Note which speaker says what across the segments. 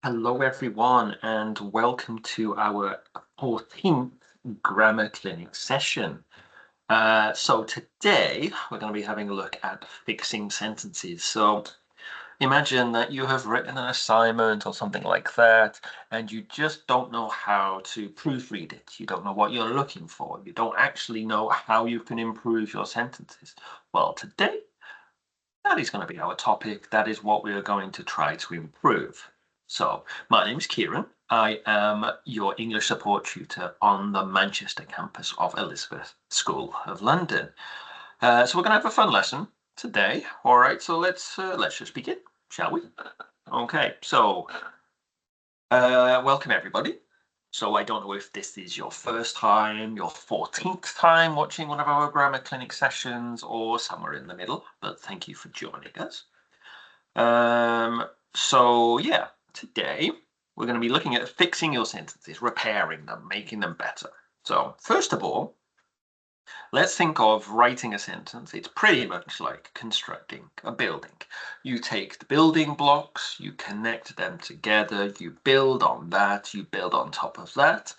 Speaker 1: Hello, everyone, and welcome to our 14th Grammar Clinic session. So today we're going to be having a look at fixing sentences. So imagine that you have written an assignment or something like that, and you just don't know how to proofread it. You don't know what you're looking for. You don't actually know how you can improve your sentences. Well, today, that is going to be our topic. That is what we are going to try to improve. So, my name is Kieran. I am your English support tutor on the Manchester campus of Elizabeth School of London. So we're going to have a fun lesson today. All right, so let's just begin, shall we? Okay, so welcome everybody. So I don't know if this is your first time, your 14th time watching one of our grammar clinic sessions, or somewhere in the middle, but thank you for joining us. So yeah, today we're going to be looking at fixing your sentences, repairing them, making them better. So first of all, let's think of writing a sentence. It's pretty much like constructing a building. You take the building blocks, you connect them together, you build on that, you build on top of that.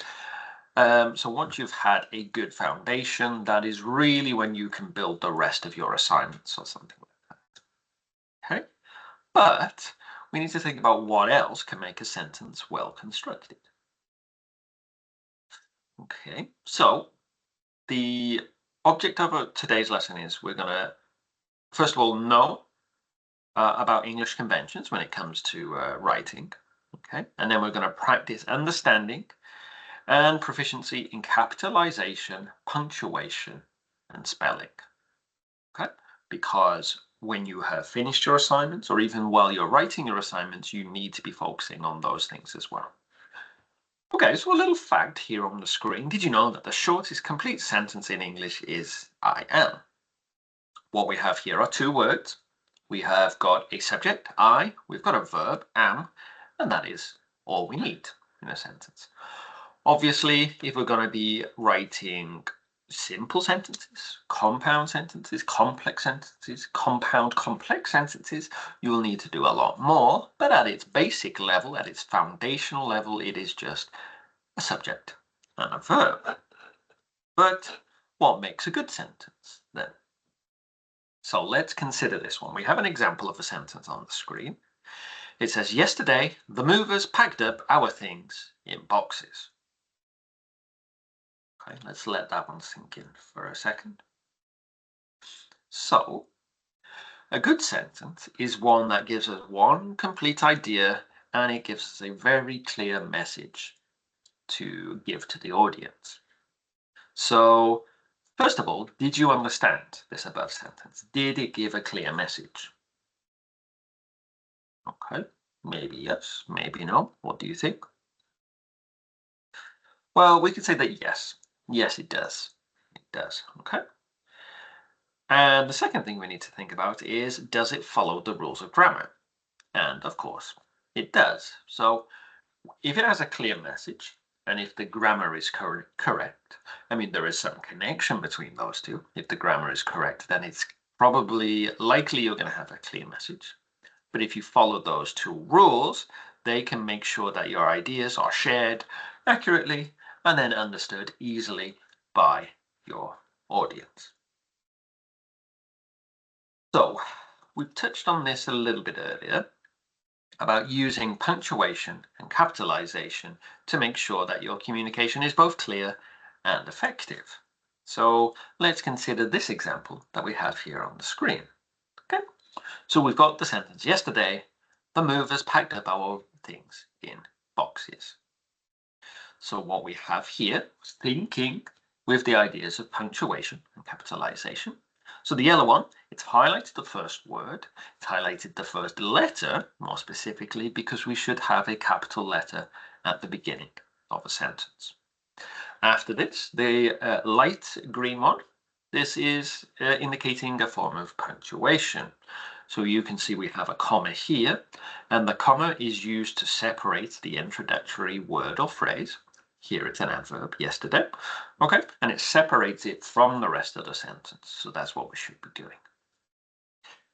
Speaker 1: So once you've had a good foundation, that is really when you can build the rest of your assignments or something like that. Okay? But we need to think about what else can make a sentence well constructed. Okay, so the object of today's lesson is we're going to, first of all, know about English conventions when it comes to writing. Okay, and then we're going to practice understanding and proficiency in capitalization, punctuation, and spelling. Okay, because when you have finished your assignments, or even while you're writing your assignments, you need to be focusing on those things as well. Okay, so a little fact here on the screen. Did you know that the shortest complete sentence in English is I am? What we have here are two words. We have got a subject, I, we've got a verb, am, and that is all we need in a sentence. Obviously, if we're going to be writing simple sentences, compound sentences, complex sentences, compound complex sentences, you'll need to do a lot more, but at its basic level, at its foundational level, it is just a subject and a verb. But what makes a good sentence then? So let's consider this one. We have an example of a sentence on the screen. It says, yesterday, the movers packed up our things in boxes. Okay, let's let that one sink in for a second. So, a good sentence is one that gives us one complete idea and it gives us a very clear message to give to the audience. So, first of all, did you understand this above sentence? Did it give a clear message? Okay, maybe yes, maybe no. What do you think? Well, we could say that yes. Yes, it does. It does, okay? And the second thing we need to think about is, does it follow the rules of grammar? And of course, it does. So if it has a clear message, and if the grammar is correct, I mean, there is some connection between those two. If the grammar is correct, then it's probably likely you're going to have a clear message. But if you follow those two rules, they can make sure that your ideas are shared accurately and then understood easily by your audience. So we've touched on this a little bit earlier about using punctuation and capitalization to make sure that your communication is both clear and effective. So let's consider this example that we have here on the screen. Okay, so we've got the sentence, yesterday, the movers packed up our things in boxes. So what we have here is thinking with the ideas of punctuation and capitalization. So the yellow one, it's highlighted the first word, it's highlighted the first letter, more specifically, because we should have a capital letter at the beginning of a sentence. After this, the light green one, this is indicating a form of punctuation. So you can see we have a comma here, and the comma is used to separate the introductory word or phrase. Here it's an adverb, yesterday, okay, and it separates it from the rest of the sentence. So that's what we should be doing.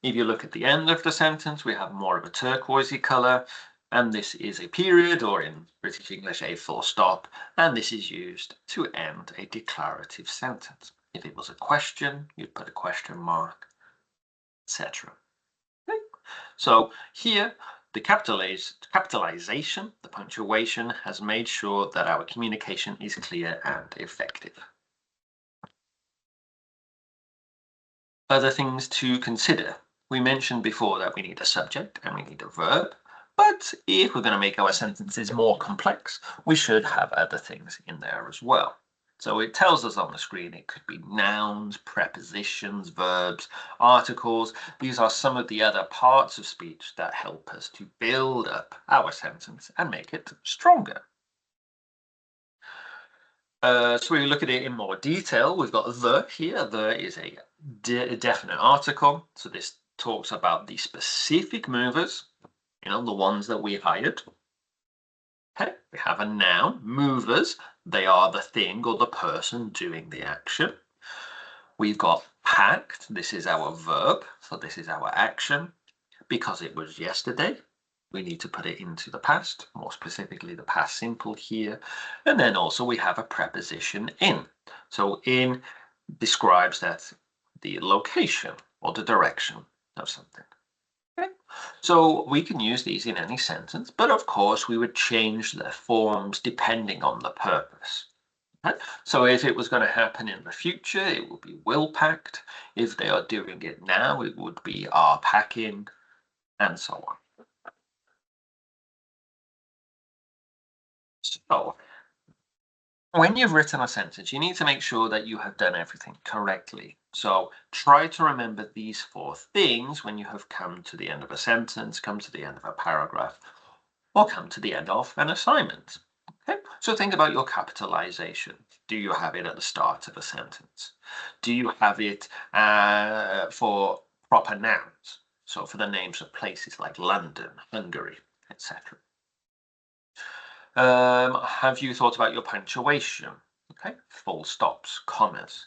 Speaker 1: If you look at the end of the sentence, we have more of a turquoisey color. And this is a period, or in British English, a full stop, and this is used to end a declarative sentence. If it was a question, you'd put a question mark, etc. Okay. So here, the capitalization, the punctuation, has made sure that our communication is clear and effective. Other things to consider. We mentioned before that we need a subject and we need a verb, but if we're going to make our sentences more complex, we should have other things in there as well. So it tells us on the screen it could be nouns, prepositions, verbs, articles. These are some of the other parts of speech that help us to build up our sentence and make it stronger. So we look at it in more detail. We've got the here. The is a definite article. So this talks about the specific movers, the ones that we hired. Okay, we have a noun, movers. They are the thing or the person doing the action. We've got packed. This is our verb. So this is our action. Because it was yesterday, we need to put it into the past, more specifically the past simple here. And then also we have a preposition in. So in describes that the location or the direction of something. Okay. So we can use these in any sentence, but of course we would change the forms depending on the purpose. Okay. So if it was going to happen in the future, it would be will packed. If they are doing it now, it would be are packing, and so on. So when you've written a sentence, you need to make sure that you have done everything correctly. So try to remember these 4 things when you have come to the end of a sentence, come to the end of a paragraph, or come to the end of an assignment. Okay, so think about your capitalization. Do you have it at the start of a sentence? Do you have it for proper nouns? So for the names of places like London, Hungary, etc. Have you thought about your punctuation? Okay, full stops, commas.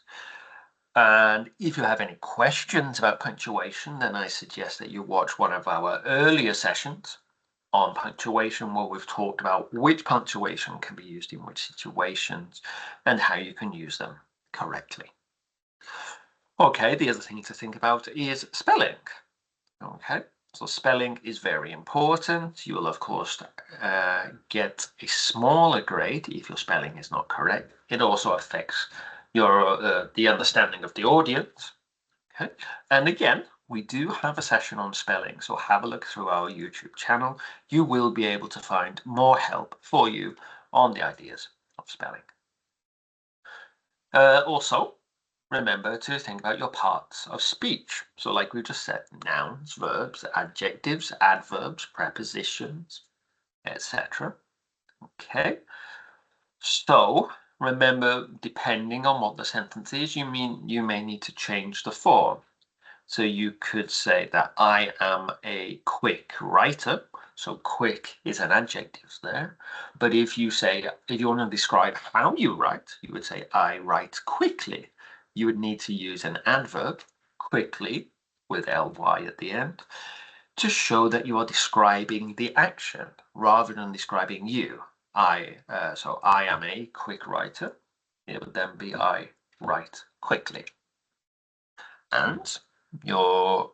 Speaker 1: And if you have any questions about punctuation, then I suggest that you watch one of our earlier sessions on punctuation, where we've talked about which punctuation can be used in which situations and how you can use them correctly. Okay, the other thing to think about is spelling. Okay, so spelling is very important. You will, of course, get a smaller grade if your spelling is not correct. It also affects your the understanding of the audience. Okay, and again, we do have a session on spelling, so have a look through our YouTube channel. You will be able to find more help for you on the ideas of spelling. Also, remember to think about your parts of speech. So like we just said, nouns, verbs, adjectives, adverbs, prepositions, etc. Okay. So remember, depending on what the sentence is, you may need to change the form. So you could say that I am a quick writer. So quick is an adjective there. But if you want to describe how you write, you would say I write quickly. You would need to use an adverb, quickly, with ly at the end, to show that you are describing the action rather than describing you. So I am a quick writer. It would then be I write quickly. And you're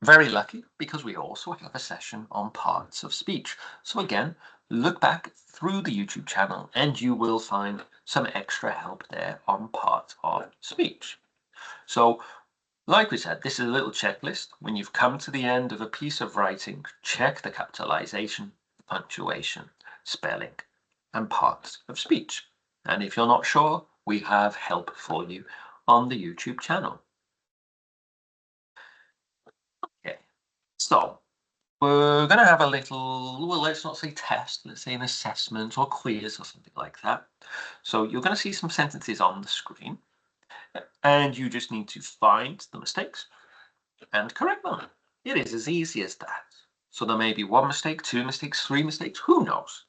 Speaker 1: very lucky because we also have a session on parts of speech. So again, look back through the YouTube channel and you will find some extra help there on parts of speech. So like we said, this is a little checklist. When you've come to the end of a piece of writing, check the capitalization, punctuation, spelling, and parts of speech. And if you're not sure, we have help for you on the YouTube channel. Okay, so we're going to have a little, well, let's not say test, let's say an assessment or quiz or something like that. So you're going to see some sentences on the screen, and you just need to find the mistakes and correct them. It is as easy as that. So there may be 1 mistake, 2 mistakes, 3 mistakes, who knows?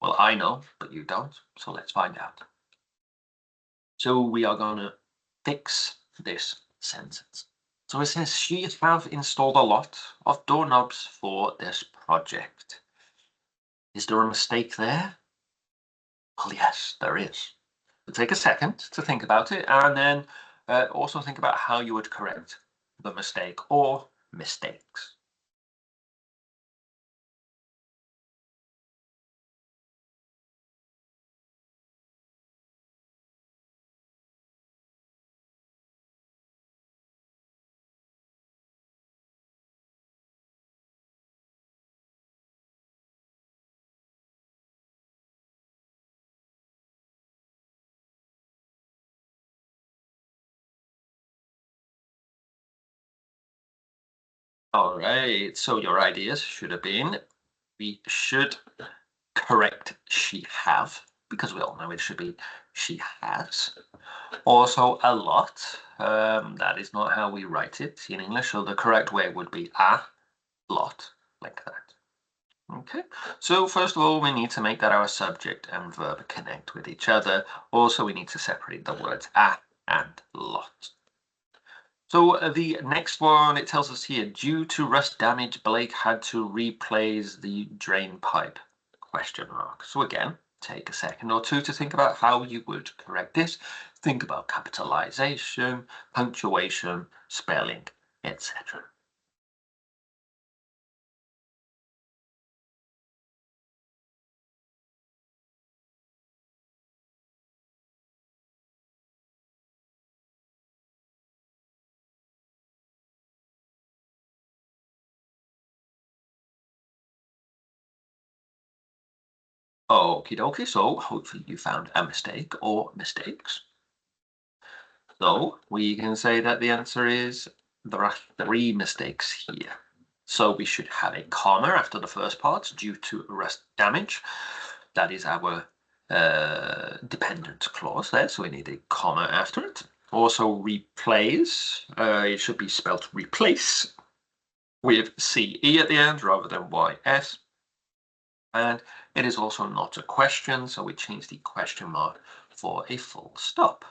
Speaker 1: Well, I know, but you don't, so let's find out. So we are going to fix this sentence. So it says, she have installed a lot of doorknobs for this project. Is there a mistake there? Well, yes, there is. So take a second to think about it, and then also think about how you would correct the mistake or mistakes. All right, so your ideas should have been we should correct she have, because we all know it should be she has. Also, a lot. That is not how we write it in English, so the correct way would be a lot, like that. Okay, so first of all, we need to make that our subject and verb connect with each other. Also, we need to separate the words a and lot. So the next one, it tells us here, due to rust damage, Blake had to replace the drain pipe, question mark. So again, take a second or two to think about how you would correct this. Think about capitalization, punctuation, spelling, etc. Okie dokie, so hopefully you found a mistake or mistakes. So we can say that the answer is there are three mistakes here. So we should have a comma after the first part due to rust damage. That is our dependent clause there, so we need a comma after it. Also replace, it should be spelled replace with CE at the end rather than YS. And it is also not a question, so we change the question mark for a full stop.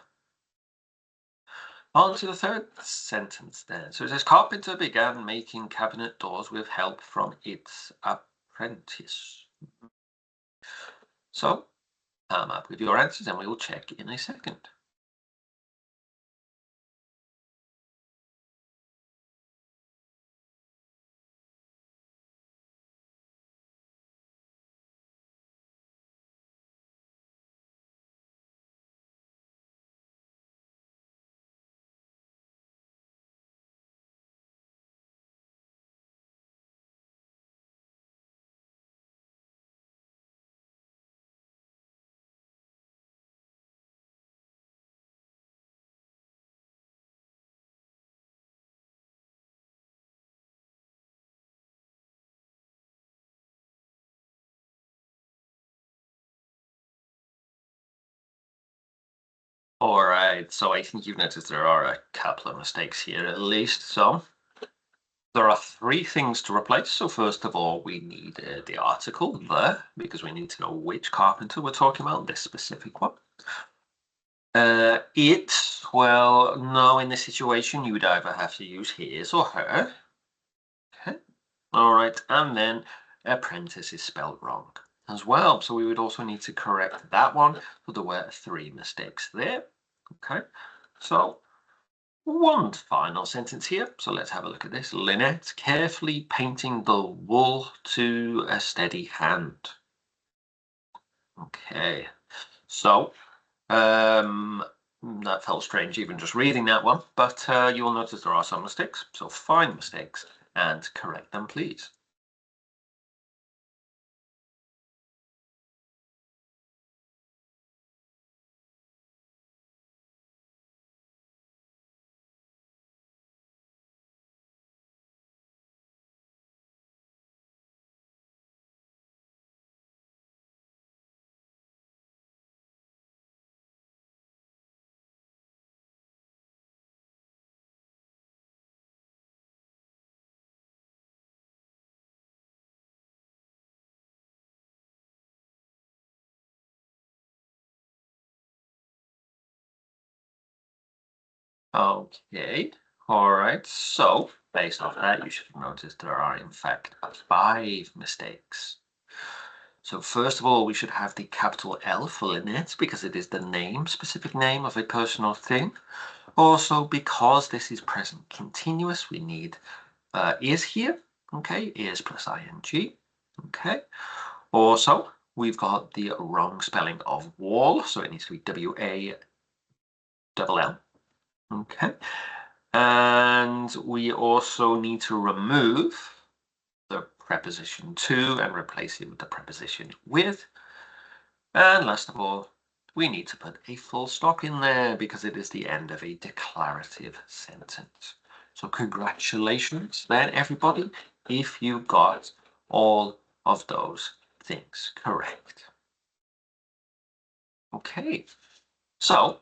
Speaker 1: On to the third sentence then. So it says, Carpenter began making cabinet doors with help from its apprentice. So come up with your answers and we will check in a second. All right, so I think you've noticed there are a couple of mistakes here at least. So there are three things to replace. So first of all, we need the article the, because we need to know which carpenter we're talking about, this specific one. It, well, no, in this situation, you would either have to use his or her. Okay. All right, and then apprentice is spelled wrong as well. So we would also need to correct that one. So there were three mistakes there. Okay, so one final sentence here. So let's have a look at this. Lynette carefully painting the wool to a steady hand. Okay, so that felt strange even just reading that one, but you will notice there are some mistakes. So find mistakes and correct them, please. Okay, all right. So based off that, you should have noticed there are in fact five mistakes. So first of all, we should have the capital L for Lynette because it is the name, specific name of a person or thing. Also, because this is present continuous, we need is here. Okay, is plus ing. Okay. Also, we've got the wrong spelling of wall, so it needs to be W-A-L-L. Okay. And we also need to remove the preposition to and replace it with the preposition with. And last of all, we need to put a full stop in there because it is the end of a declarative sentence. So congratulations then, everybody, if you got all of those things correct. Okay, so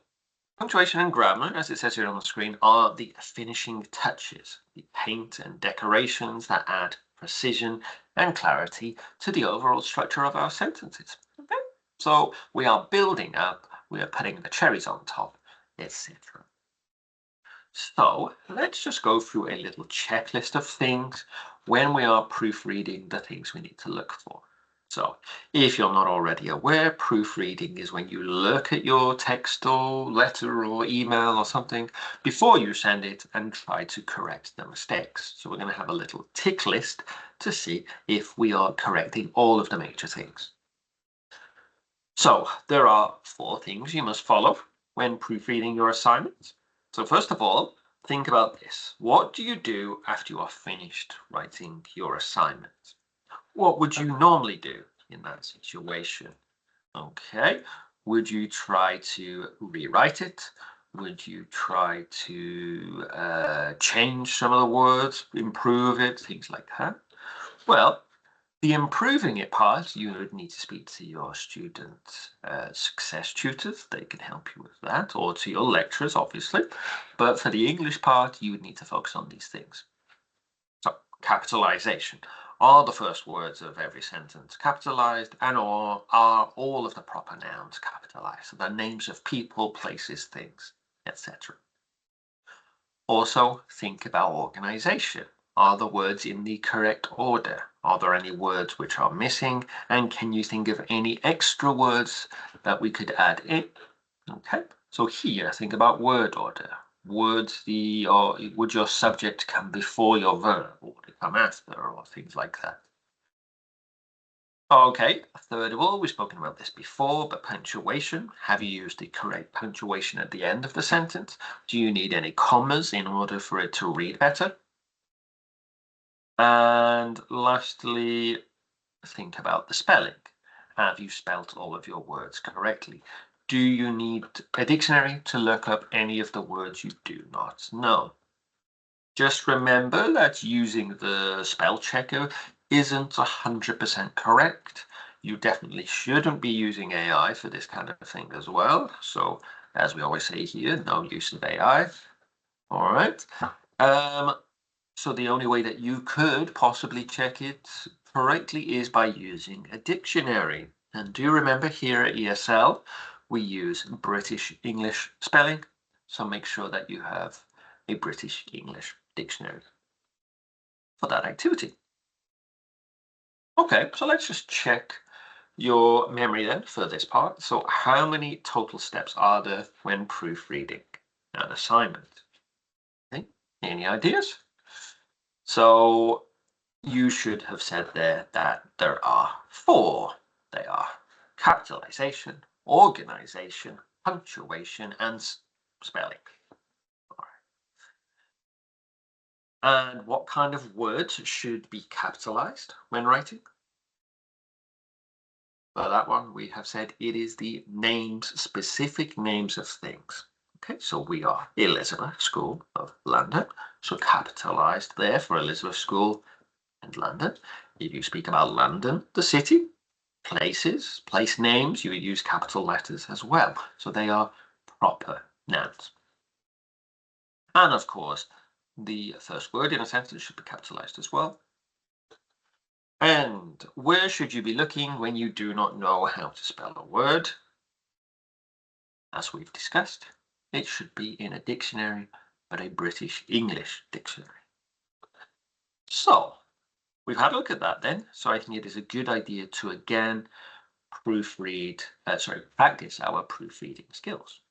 Speaker 1: punctuation and grammar, as it says here on the screen, are the finishing touches, the paint and decorations that add precision and clarity to the overall structure of our sentences. Okay? So we are building up, we are putting the cherries on top, etc. So let's just go through a little checklist of things when we are proofreading, the things we need to look for. So if you're not already aware, proofreading is when you look at your text or letter or email or something before you send it and try to correct the mistakes. So we're going to have a little tick list to see if we are correcting all of the major things. So there are 4 things you must follow when proofreading your assignment. So first of all, think about this. What do you do after you are finished writing your assignment? What would you normally do in that situation? Okay, would you try to rewrite it? Would you try to change some of the words, improve it, things like that? Well, the improving it part, you would need to speak to your student success tutors. They can help you with that, or to your lecturers, obviously. But for the English part, you would need to focus on these things. So, capitalization. Are the first words of every sentence capitalized, and or are all of the proper nouns capitalized? So the names of people, places, things, etc. Also, think about organization. Are the words in the correct order? Are there any words which are missing? And can you think of any extra words that we could add in? Okay, so here, think about word order. Would your subject come before your verb, or would it come after, or things like that? Okay, third of all, we've spoken about this before, but punctuation. Have you used the correct punctuation at the end of the sentence? Do you need any commas in order for it to read better? And lastly, think about the spelling. Have you spelt all of your words correctly? Do you need a dictionary to look up any of the words you do not know? Just remember that using the spell checker isn't 100% correct. You definitely shouldn't be using AI for this kind of thing as well. So, as we always say here, no use of AI. All right. So the only way that you could possibly check it correctly is by using a dictionary. And do remember here at ESL, we use British English spelling. So make sure that you have a British English dictionary for that activity. Okay, so let's just check your memory then for this part. So how many total steps are there when proofreading an assignment? Okay, any ideas? So you should have said there that there are 4. They are capitalization, organization, punctuation, and spelling. And what kind of words should be capitalized when writing? For that one, we have said it is the names, specific names of things. Okay, so we are Elizabeth School of London. So capitalized there for Elizabeth School and London. If you speak about London, the city, places, place names, you would use capital letters as well. So they are proper nouns. And of course, the first word in a sentence should be capitalized as well. And where should you be looking when you do not know how to spell a word? As we've discussed, it should be in a dictionary, but a British English dictionary. So, we've had a look at that then. So I think it is a good idea to again practice our proofreading skills.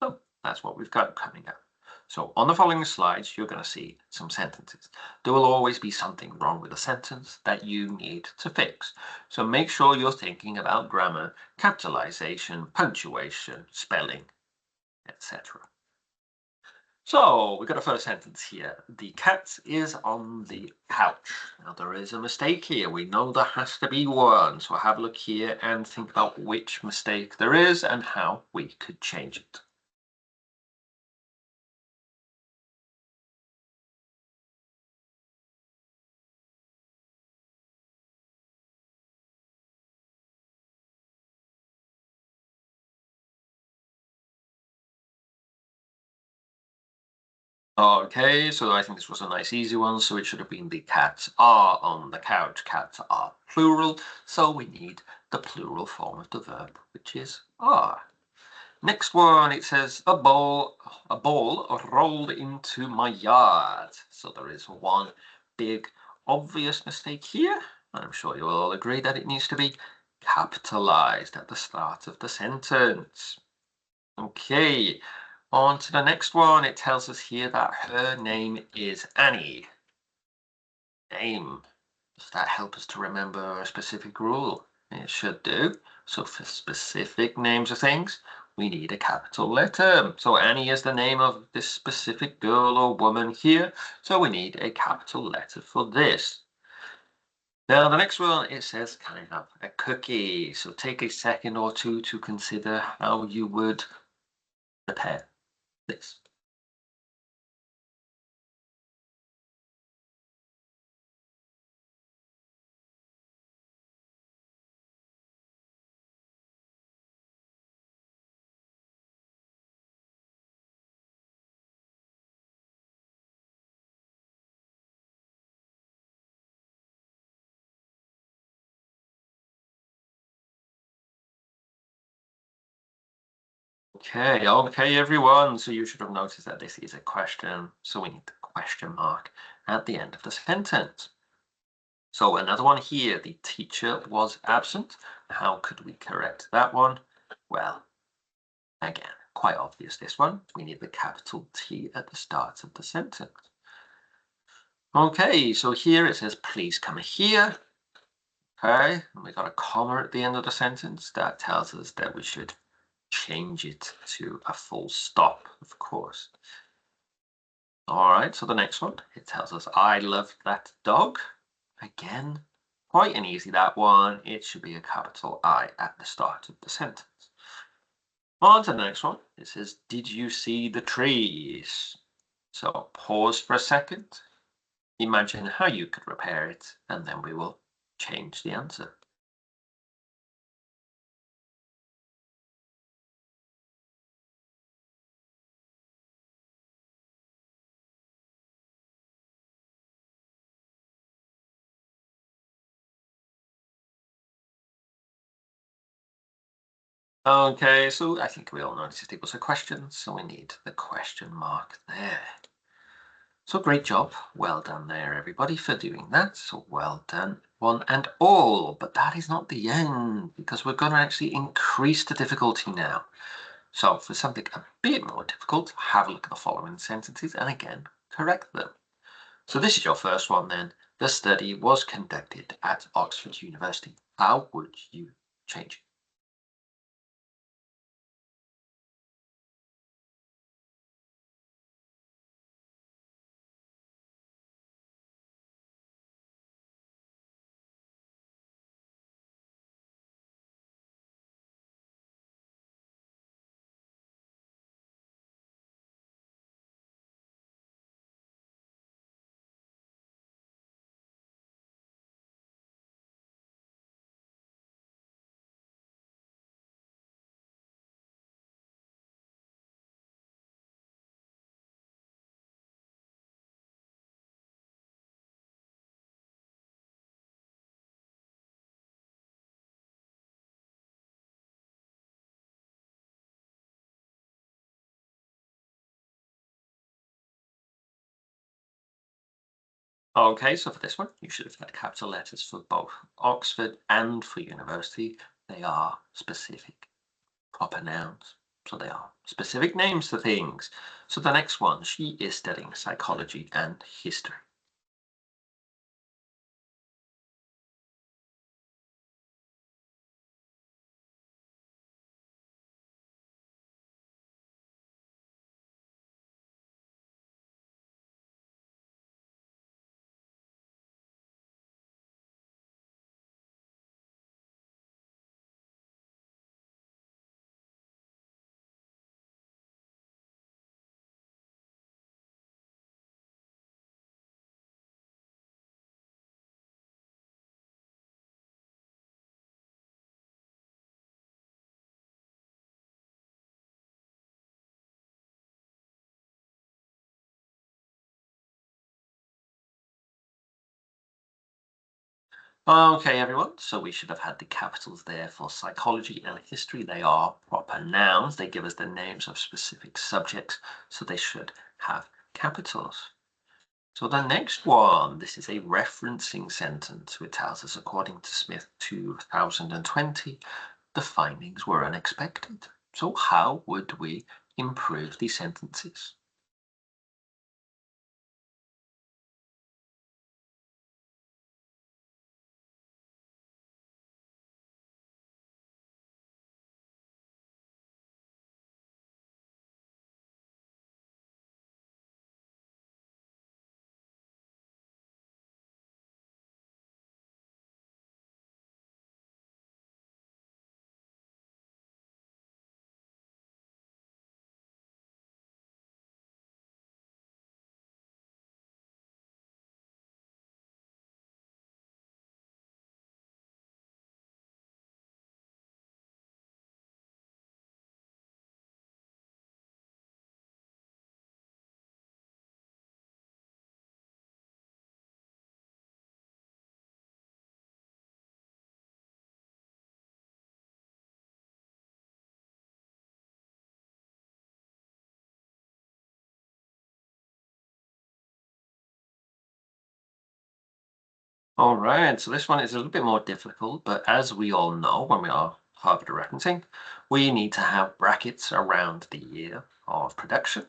Speaker 1: So that's what we've got coming up. So on the following slides, you're going to see some sentences. There will always be something wrong with a sentence that you need to fix. So make sure you're thinking about grammar, capitalization, punctuation, spelling, etc. So we've got a first sentence here. The cat is on the couch. Now there is a mistake here. We know there has to be one. So have a look here and think about which mistake there is and how we could change it. Okay, so I think this was a nice easy one. So it should have been the cats are on the couch. Cats are plural. So we need the plural form of the verb, which is are. Next one, it says a ball rolled into my yard. So there is one big obvious mistake here. I'm sure you will all agree that it needs to be capitalized at the start of the sentence. Okay, on to the next one. It tells us here that her name is Annie. Name. Does that help us to remember a specific rule? It should do. So for specific names of things, we need a capital letter. So Annie is the name of this specific girl or woman here. So we need a capital letter for this. Now the next one, it says, can I have a cookie? So take a second or two to consider how you would prepare this. Okay, everyone. So you should have noticed that this is a question. So we need the question mark at the end of the sentence. So another one here, the teacher was absent. How could we correct that one? Well, again, quite obvious this one. We need the capital T at the start of the sentence. Okay, so here it says, please come here. Okay, and we got a comma at the end of the sentence. That tells us that we should change it to a full stop, of course. All right, so the next one, it tells us, I love that dog. Again, quite an easy that one. It should be a capital I at the start of the sentence. On to the next one. It says, did you see the trees? So pause for a second. Imagine how you could repair it, and then we will change the answer. Okay, so I think we all noticed it was a question, so we need the question mark there. So great job. Well done there, everybody, for doing that. So well done, one and all. But that is not the end, because we're going to actually increase the difficulty now. So for something a bit more difficult, have a look at the following sentences and again, correct them. So this is your first one then. The study was conducted at Oxford University. How would you change it? Okay, so for this one, you should have had capital letters for both Oxford and for university. They are specific, proper nouns. So they are specific names for things. So the next one, she is studying psychology and history. Okay, everyone. So we should have had the capitals there for psychology and history. They are proper nouns. They give us the names of specific subjects, so they should have capitals. So the next one, this is a referencing sentence, which tells us, according to Smith 2020, the findings were unexpected. So how would we improve these sentences? All right, so this one is a little bit more difficult, but as we all know, when we are Harvard referencing, we need to have brackets around the year of production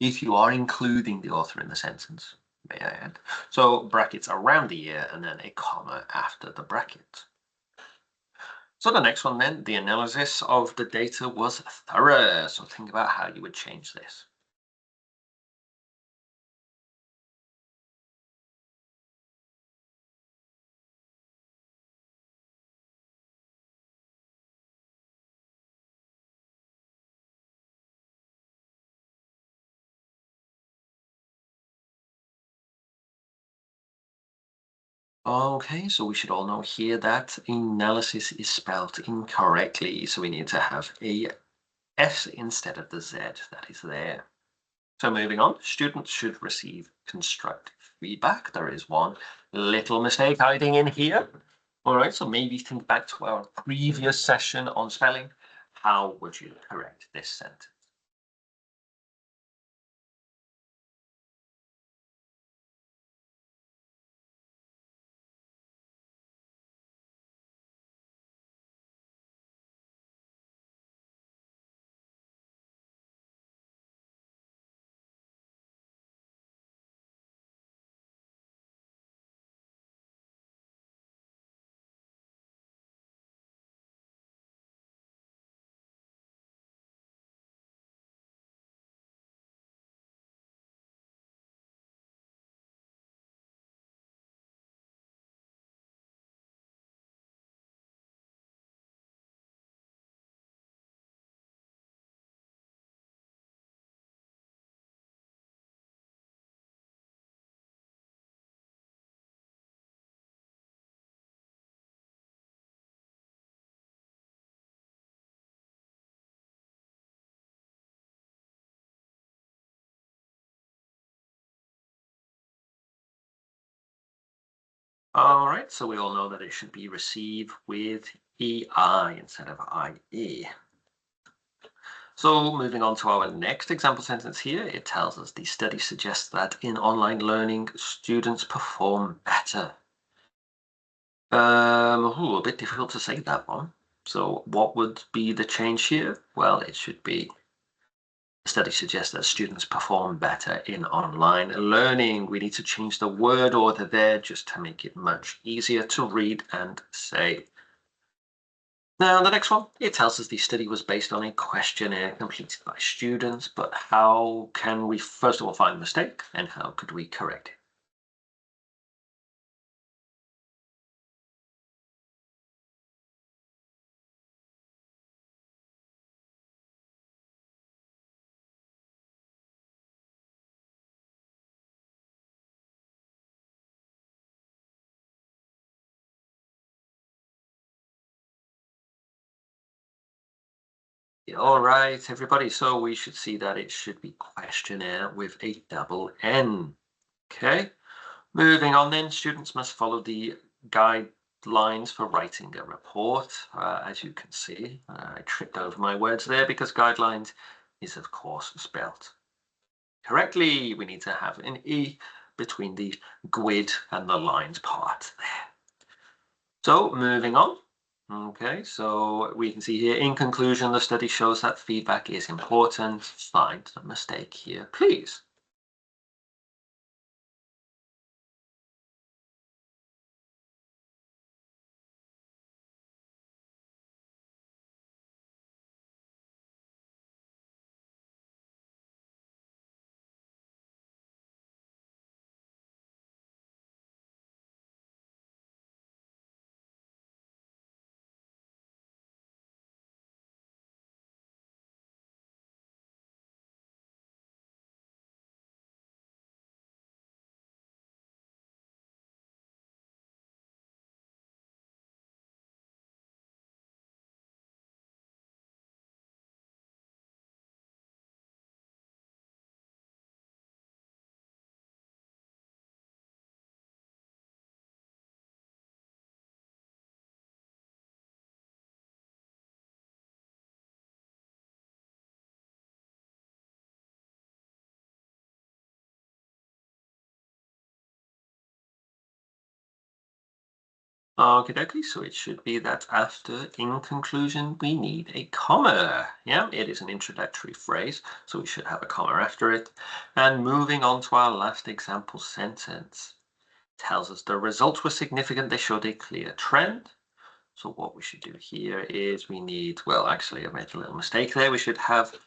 Speaker 1: if you are including the author in the sentence, may I add. So brackets around the year and then a comma after the bracket. So the next one then, the analysis of the data was thorough. So think about how you would change this. Okay, so we should all know here that analysis is spelled incorrectly. So we need to have a S instead of the Z that is there. So moving on, students should receive constructive feedback. There is one little mistake hiding in here. All right, so maybe think back to our previous session on spelling. How would you correct this sentence? All right, so we all know that it should be receive with EI instead of IE. So moving on to our next example sentence here, it tells us the study suggests that in online learning, students perform better. A bit difficult to say that one. So what would be the change here? Well, it should be the study suggests that students perform better in online learning. We need to change the word order there just to make it much easier to read and say. Now, the next one, it tells us the study was based on a questionnaire completed by students, but how can we first of all find the mistake and how could we correct it? All right, everybody. So we should see that it should be questionnaire with a double N. Okay. Moving on then, students must follow the guidelines for writing a report. As you can see, I tripped over my words there because guidelines is of course spelled correctly. We need to have an E between the GUID and the lines part there. So moving on. Okay, so we can see here, in conclusion, the study shows that feedback is important. Find the mistake here, please. Okie dokie, so it should be that after in conclusion we need a comma. Yeah, it is an introductory phrase, so we should have a comma after it. And moving on to our last example sentence. Tells us the results were significant, they showed a clear trend. So what we should do here is we need, well, actually I made a little mistake there. We should have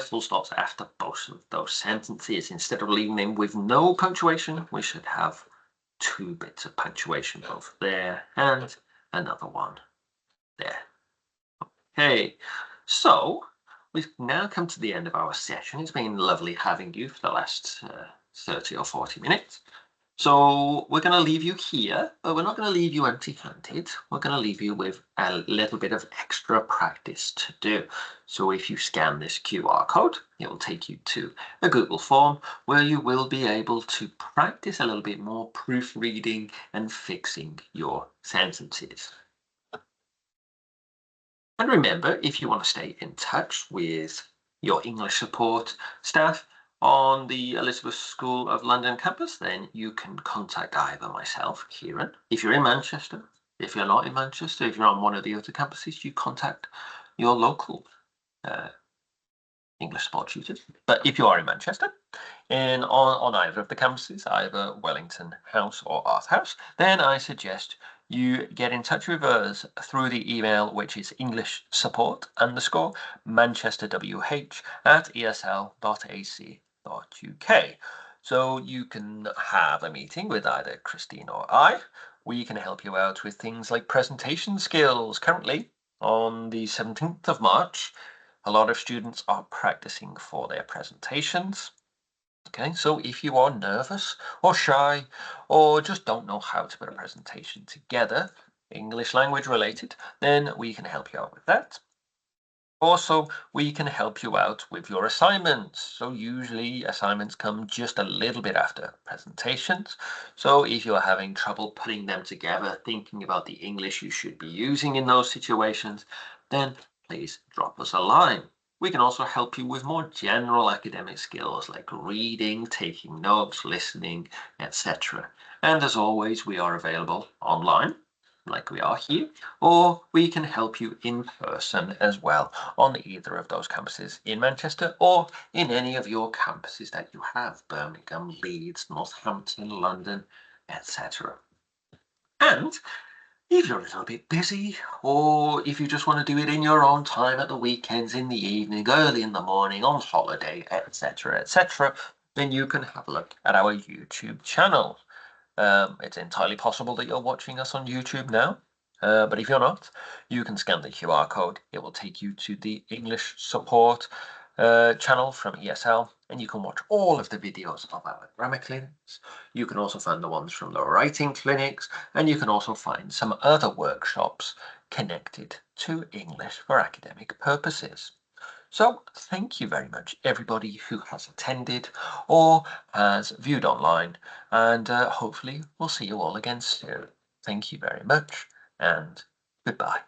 Speaker 1: full stops after both of those sentences. Instead of leaving them with no punctuation, we should have two bits of punctuation, both there and another one there. Okay, so we've now come to the end of our session. It's been lovely having you for the last 30 or 40 minutes. So we're going to leave you here, but we're not going to leave you empty-handed. We're going to leave you with a little bit of extra practice to do. So if you scan this QR code, it will take you to a Google form where you will be able to practice a little bit more proofreading and fixing your sentences. And remember, if you want to stay in touch with your English support staff on the Elizabeth School of London campus, then you can contact either myself, Kieran, if you're in Manchester. If you're not in Manchester, if you're on one of the other campuses, you contact your local uh, English support tutors. But if you are in Manchester, and on either of the campuses, either Wellington House or Art House, then I suggest you get in touch with us through the email, which is englishsupport_manchesterwh@esl.ac.uk. So you can have a meeting with either Christine or I. We can help you out with things like presentation skills. Currently, on the 17th of March, a lot of students are practicing for their presentations. Okay, so if you are nervous or shy or just don't know how to put a presentation together, English language related, then we can help you out with that. Also, we can help you out with your assignments. So usually assignments come just a little bit after presentations. So if you're having trouble putting them together, thinking about the English you should be using in those situations, then please drop us a line. We can also help you with more general academic skills like reading, taking notes, listening, etc. And as always, we are available online, like we are here, or we can help you in person as well on either of those campuses in Manchester or in any of your campuses that you have, Birmingham, Leeds, Northampton, London, etc. And if you're a little bit busy, or if you just want to do it in your own time at the weekends, in the evening, early in the morning, on holiday, etc., then you can have a look at our YouTube channel. It's entirely possible that you're watching us on YouTube now, but if you're not, you can scan the QR code. It will take you to the English support channel from ESL, and you can watch all of the videos of our grammar clinics. You can also find the ones from the writing clinics, and you can also find some other workshops connected to English for academic purposes. So thank you very much, everybody who has attended or has viewed online, and hopefully we'll see you all again soon. Thank you very much, and goodbye.